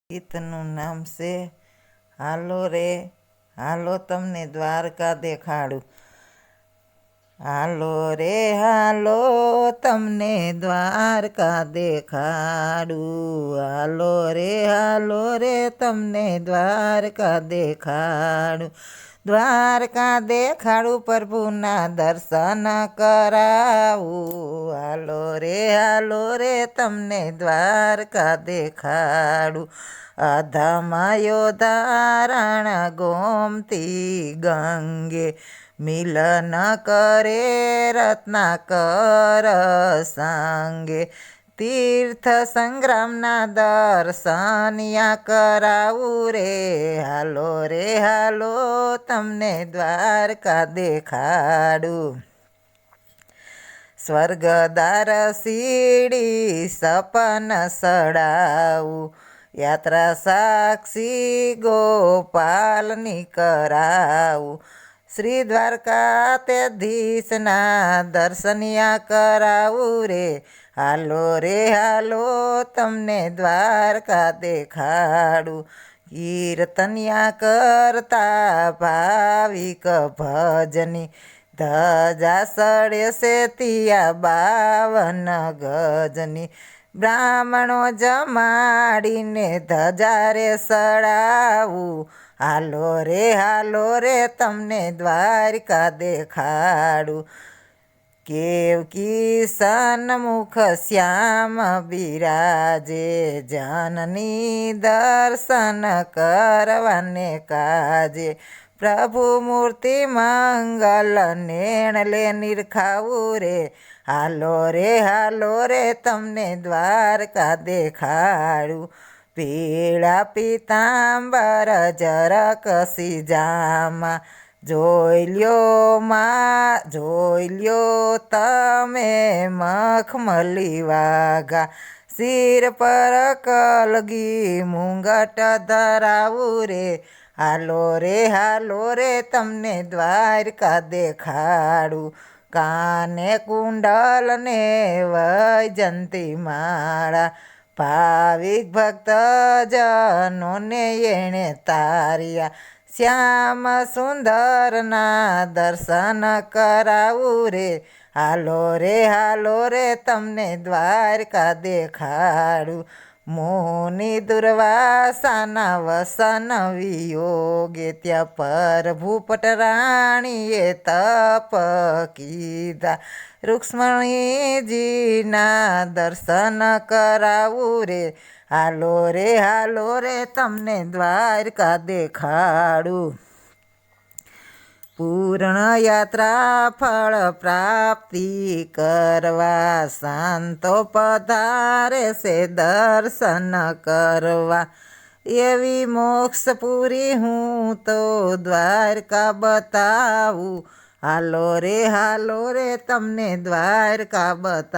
ગીતનું નામ છે હાલો રે હાલો તમને દ્વારકા દેખાડું. હાલો રે હાલો તમને દ્વારકા દેખાડું. હાલો રે તમને દ્વારકા દેખાડું. દ્વારકા દેખાડું પ્રભુના દર્શન કરાવું. હાલો રે તમને દ્વારકા દેખાડું. અધમાયો ધારણ ગોમતી ગંગે મિલન કરે રત્નાકર સાંગે. તીર્થ સંગ્રામના દર્શનિયા કરાવું રે. હાલો તમને દ્વારકા દેખાડું. સ્વર્ગદાર સીડી સપન સડાવું. યાત્રા સાક્ષી ગોપાલની કરાવું. શ્રી દ્વારકાધીશના દર્શનિયા કરાવું રે. હાલો તમને દ્વારકા દેખાડું. કીર્તનિયા કરતા ભાવિક ભજની ધજા સડે છે તિયા 52 ગજની. બ્રાહ્મણો જમાડીને ધજા રે સડાવું. હાલો રે તમને દ્વારકા દેખાડું. કેવકી સન્મુખ શ્યામ બિરાજે જનની દર્શન કરવાને કાજે. પ્રભુ મૂર્તિ મંગલ નેણલે નિરખાવું રે. હાલો રે તમને દ્વારકા દેખાડું. પીળા પીતાંબર જરકસી જામા જોઈ લ્યો તમે મખમલી વાઘા. શિર પર કલગી મુંગટ ધરાવું રે. હાલો રે તમને દ્વારકા દેખાડું. કાને કુંડલ ને વૈજંતી માળા ભાવિક ભક્ત જનોને એણે તાર્યા. શ્યામ સુંદરના દર્શન કરાવું રે. હાલો રે તમને દ્વારકા દેખાડું. મુનિ દુર્વાસાના વસન વિયોગે ત્યાં પ્રભુ પટરાણીએ તપ કીધા. રૂક્ષ્મણીજીના દર્શન કરાવું રે. હાલો રે તમને દ્વારકા દેખાડું. પૂર્ણ યાત્રા ફળ પ્રાપ્તિ કરવા સંતો પધારે છે દર્શન કરવા. એવી મોક્ષપુરી હું તો દ્વારકા બતાવું. હાલો રે તમને દ્વારકા બતાવું.